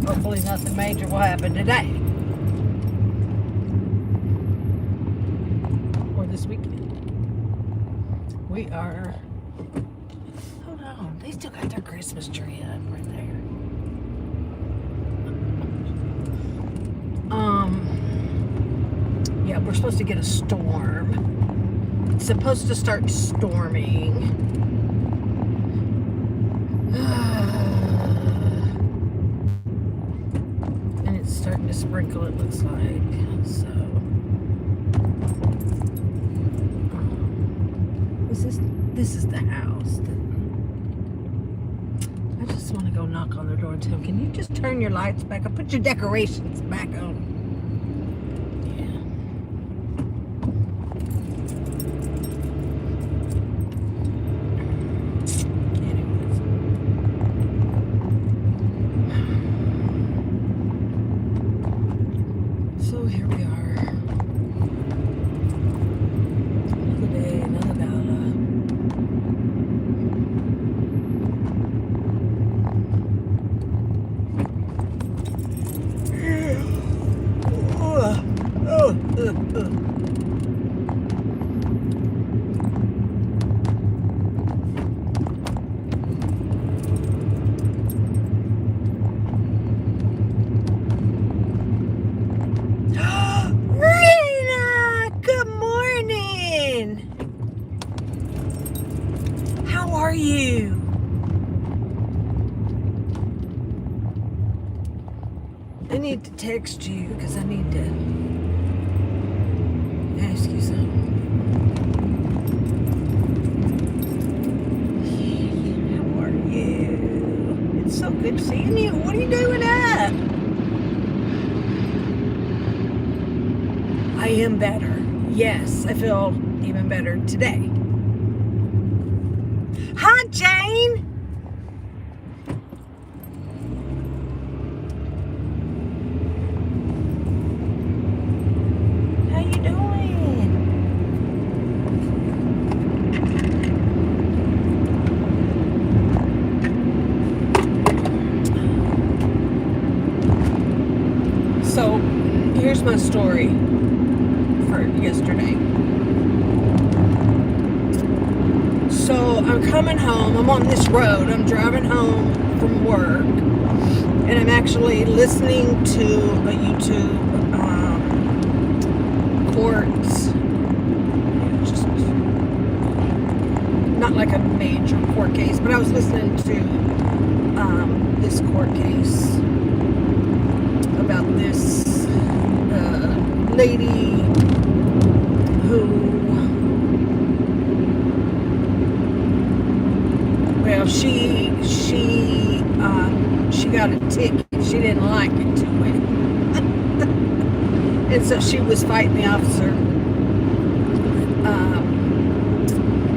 Hopefully nothing major will happen today. Or this weekend. We are... Hold on. They still got their Christmas tree up right there. Yeah, we're supposed to get a storm. It's supposed to start storming. And it's starting to sprinkle, it looks like. So, this is the house. I just want to go knock on their door and tell them, can you just turn your lights back up? Put your decorations back on. So here we are. Another day, another dollar. You? I need to text you because I need to ask you something. How are you? It's so good seeing you. What are you doing up? I am better. Yes, I feel even better today. Hi, Jane. How you doing? So, here's my story for yesterday. So I'm coming home, I'm on this road, I'm driving home from work, and I'm actually listening to a YouTube court, just not like a major court case, but I was listening to this court case about this lady who, well, she got a ticket. She didn't like it too well. And so she was fighting the officer.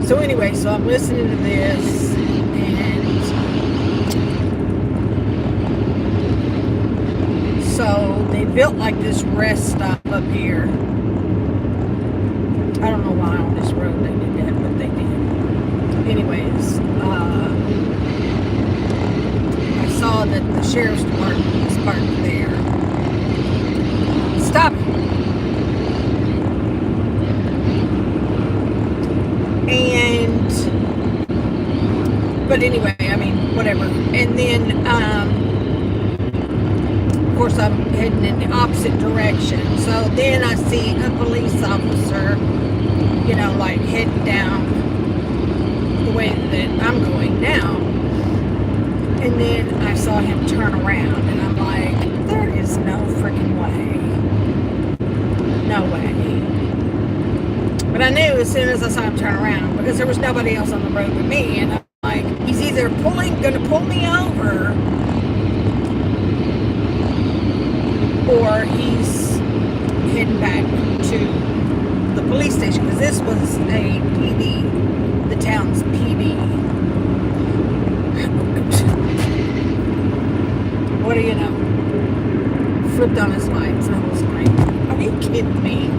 So anyway, so I'm listening to this, and so they built like this rest stop up here. I don't know why on this road they did that, but they did. Anyways, I saw that the sheriff's department was parked there. Stop it. And, but anyway, I mean, whatever. And then, of course, I'm heading in the opposite direction. So then I see a police officer, you know, like heading down the way that I'm going now. And then I saw him turn around, and I'm like, there is no freaking way. No way. But I knew as soon as I saw him turn around, because there was nobody else on the road with me, and I'm like, he's either gonna pull me over, or he's heading back to the police station, because this was a PD, the town's PD. What do you know? Flipped on his lights, and I was like, are you kidding me?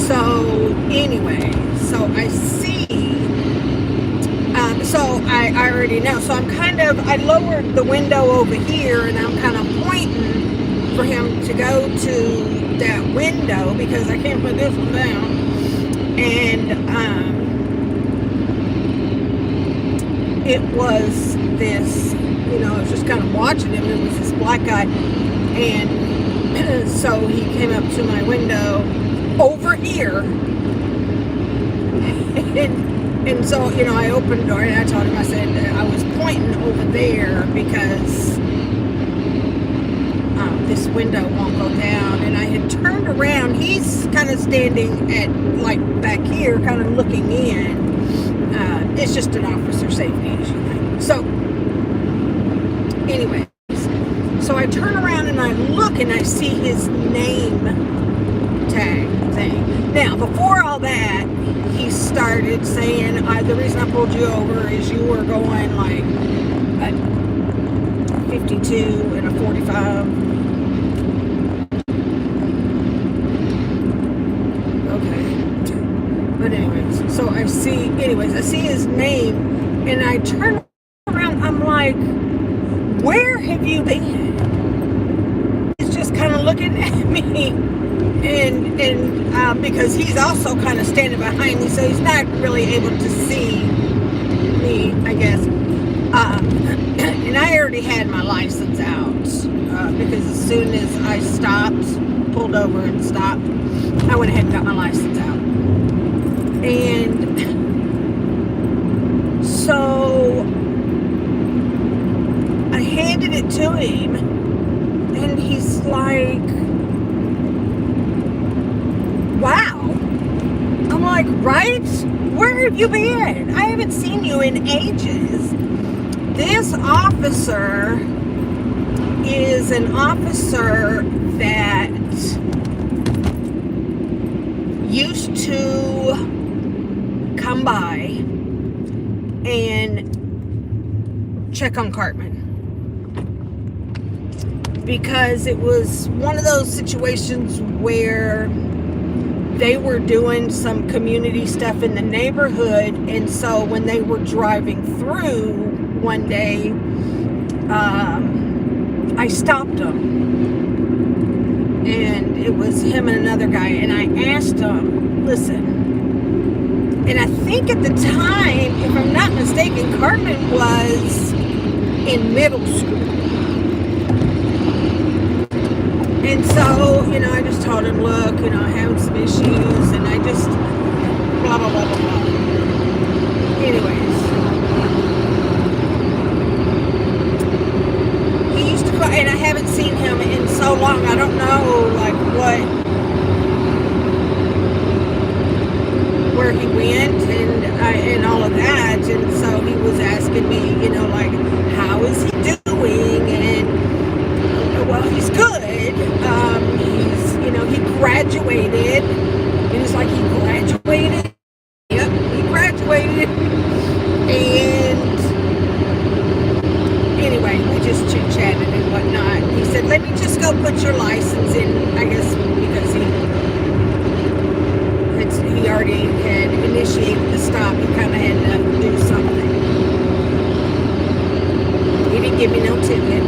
So anyway, so I see, so I I already know. So I lowered the window over here, and I'm kind of pointing for him to go to that window because I can't put this one down. And it was this, I was just kind of watching him. It was this black guy, and so he came up to my window over here, and so, I opened the door and I told him, I said, I was pointing over there because this window won't go down. And I had turned around. He's kind of standing at, like, back here, kind of looking in. It's just an officer safety issue thing. So, anyways, so I turn around and I look and I see his name tag thing. Now, before all that, he started saying, the reason I pulled you over is you were going like a 52 and a 45. Okay. But anyways, so I see his name, and I turn around, I'm like, where have you been? He's just kind of looking at me. And because he's also kind of standing behind me, so he's not really able to see me, I guess. And I already had my license out because as soon as I pulled over and stopped, I went ahead and got my license out. And so I handed it to him, and he's like, wow. I'm like, right? Where have you been? I haven't seen you in ages. This officer is an officer that used to come by and check on Cartman. Because it was one of those situations where they were doing some community stuff in the neighborhood, and so when they were driving through one day, I stopped them, and it was him and another guy, and I asked him, listen, and I think at the time, if I'm not mistaken, Cartman was in middle school. And so, I just told him, look, I'm having some issues, and I just, blah, blah, blah, blah, blah. Anyways. He used to call, and I haven't seen him in so long, I don't know, like, where he went, and all of that, and so he was asking me, like, how is he doing, and, well, he's good. He graduated. It was like he graduated. Yep, he graduated. And anyway, we just chit-chatted and whatnot. He said, let me just go put your license in, I guess, because he already had initiated the stop. He kind of had to do something. He didn't give me no ticket.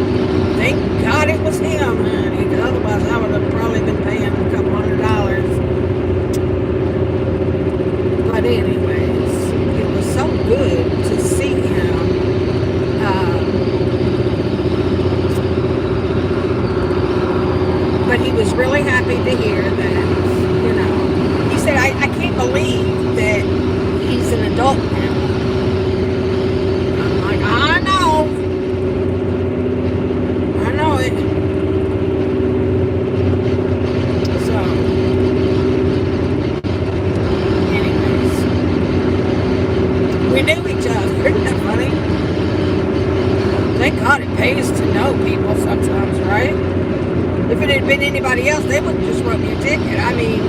Thank God it was him, man. Because otherwise I would have probably been paying a couple $100. But anyways, it was so good to see him. But he was really happy to hear that, he said, I can't believe that he's an adult now. I'm like, I know it. So, anyways, we knew each other. Isn't that funny? Thank God it pays to know people sometimes, right? If it had been anybody else, they would have just wrote me a ticket. I mean,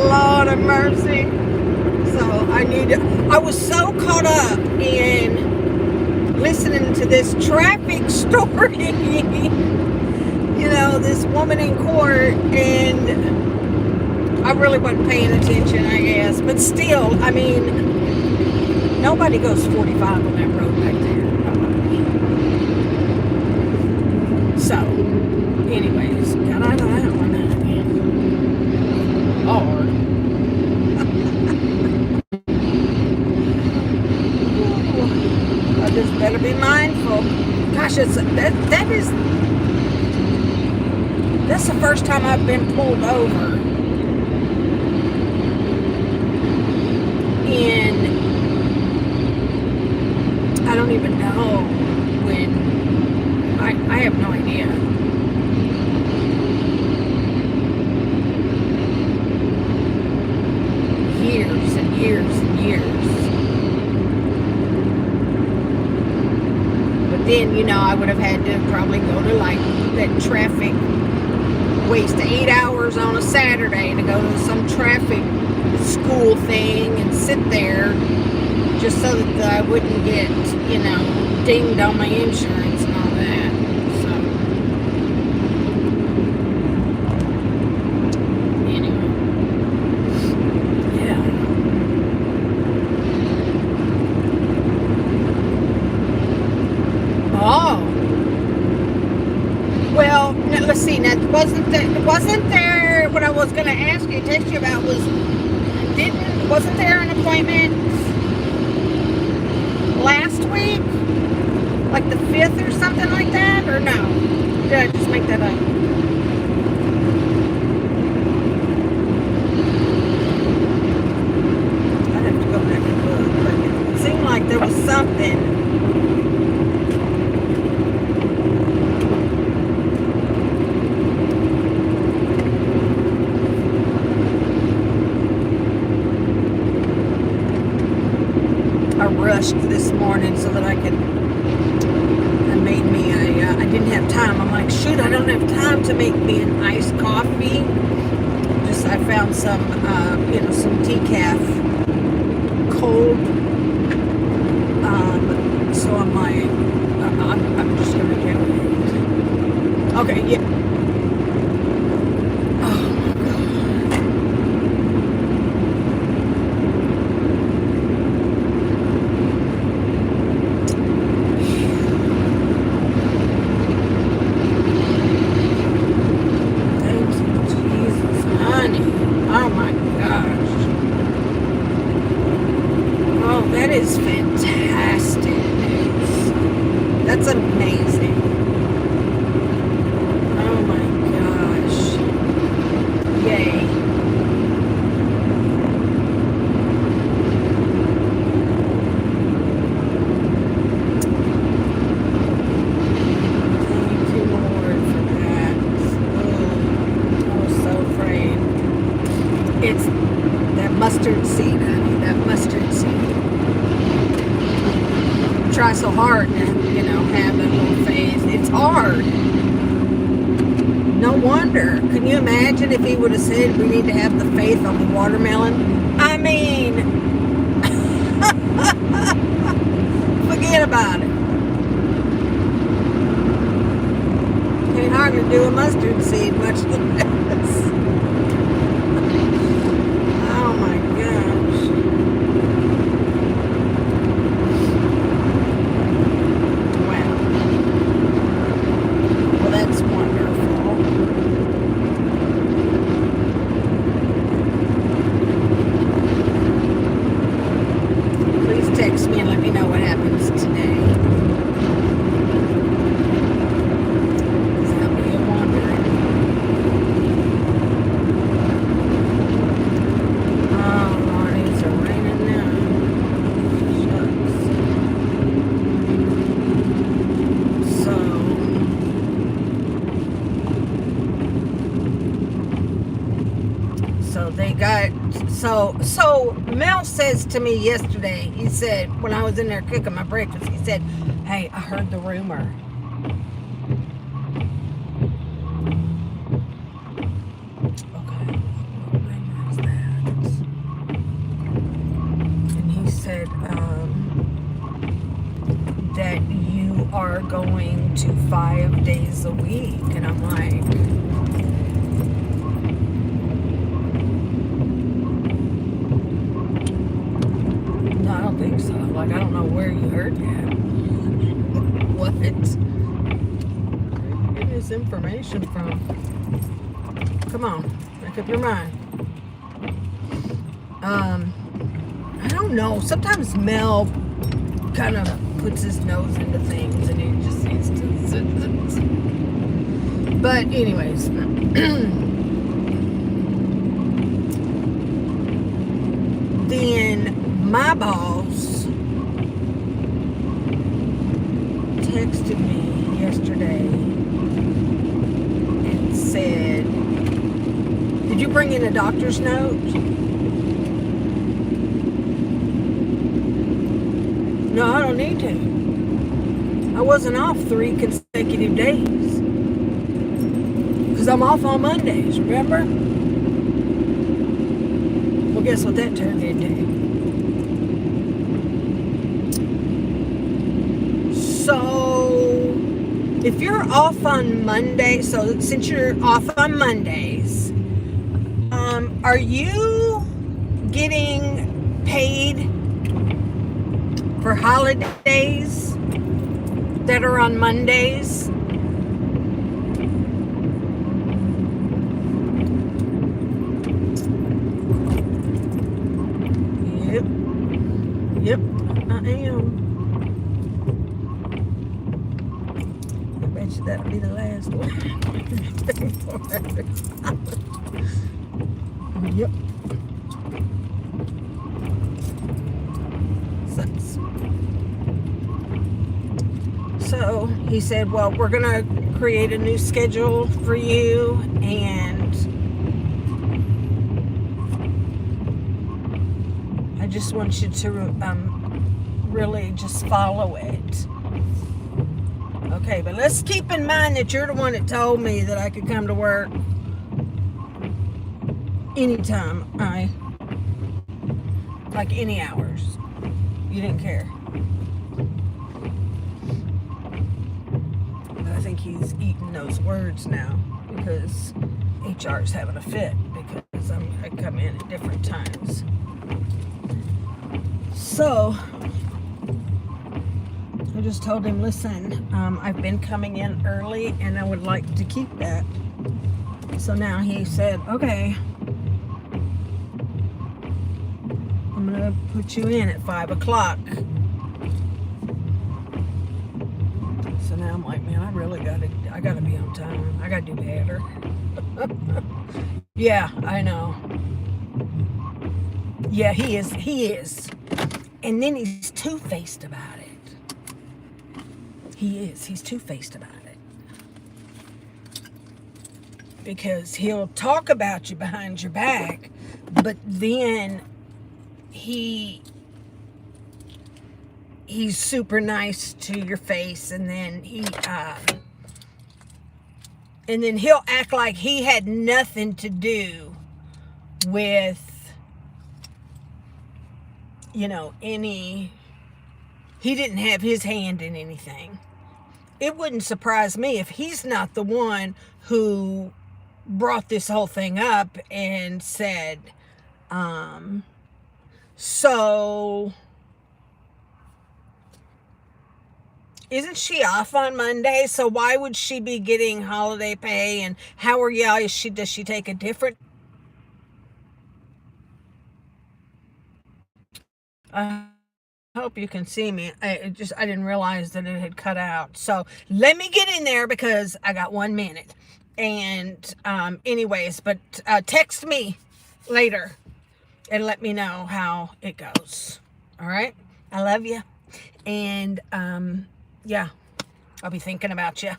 Lord of mercy. So I was so caught up in listening to this traffic story, this woman in court, and I really wasn't paying attention, I guess. But still, I mean, nobody goes 45 on that road back there. Nobody. So, anyways, got out of that one again. Lord. I just better be mindful. Gosh, that's the first time I've been pulled over in, I don't even know when. I have no idea. Years and years and years. But then, you know, I would have had to probably go to like that traffic, waste 8 hours on a Saturday to go to some traffic school thing and sit there just so that I wouldn't get, you know, dinged on my insurance and all that. So, anyway. Yeah. Oh. Well, let's see. Now, wasn't there what I was going to ask you, text you about wasn't there an appointment last week? Like the 5th or something like that? Or no? Did I just make that up? I'd have to go back and look. But it seemed like there was something. Rushed this morning so that I could. I didn't have time. I'm like, shoot, I don't have time to make me an iced coffee. I found some, some decaf cold. So I'm like, I'm just gonna do it. Okay, yeah. Mustard seed, honey, that mustard seed. Try so hard to, have that little faith. It's hard. No wonder. Can you imagine if he would have said we need to have the faith on the watermelon? I mean, forget about it. Can't hardly do a mustard seed, much less. Text me and let me know what happens today. I'll be wondering. Oh, Lord, it's raining now. Shucks. So they got. So Mel says to me yesterday, he said, when I was in there cooking my breakfast, he said, hey, I heard the rumor. Okay, what rumor is that? And he said that you are going to 5 days a week. And I'm like, So, like, I don't know where you heard that. What? Where are you getting this information from? Come on, make up your mind. I don't know. Sometimes Mel kind of puts his nose into things and he just seems to. But anyways, then my boss texted me yesterday and said, "Did you bring in a doctor's note?" No, I don't need to. I wasn't off 3 consecutive days. Because I'm off on Mondays, remember? Well, guess what that turned into? So, if you're off on Monday, so since you're off on Mondays, are you getting paid for holidays that are on Mondays? Yep, I am. I bet you that'll be the last one. Yep. So he said, well, we're going to create a new schedule for you, and I just want you to really just follow it. Okay, but let's keep in mind that you're the one that told me that I could come to work anytime, like any hours. You didn't care. But I think he's eating those words now because HR is having a fit because I come in at different times. So I just told him, listen, I've been coming in early and I would like to keep that. So now he said, okay, I'm going to put you in at 5 o'clock. So now I'm like, man, I gotta be on time. I gotta do better. Yeah, I know. Yeah, he is. And then he's two-faced about it. He's two-faced about it. Because he'll talk about you behind your back, but then he's super nice to your face, and then he'll act like he had nothing to do with, he didn't have his hand in anything. It wouldn't surprise me if he's not the one who brought this whole thing up and said, so isn't she off on Monday? So why would she be getting holiday pay? And how are y'all? Does she take a different? I hope you can see me. I didn't realize that it had cut out. So let me get in there because I got 1 minute. And anyways, but text me later and let me know how it goes. All right? I love you. And yeah, I'll be thinking about you.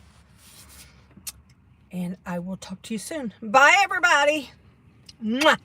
And I will talk to you soon. Bye, everybody. Mwah.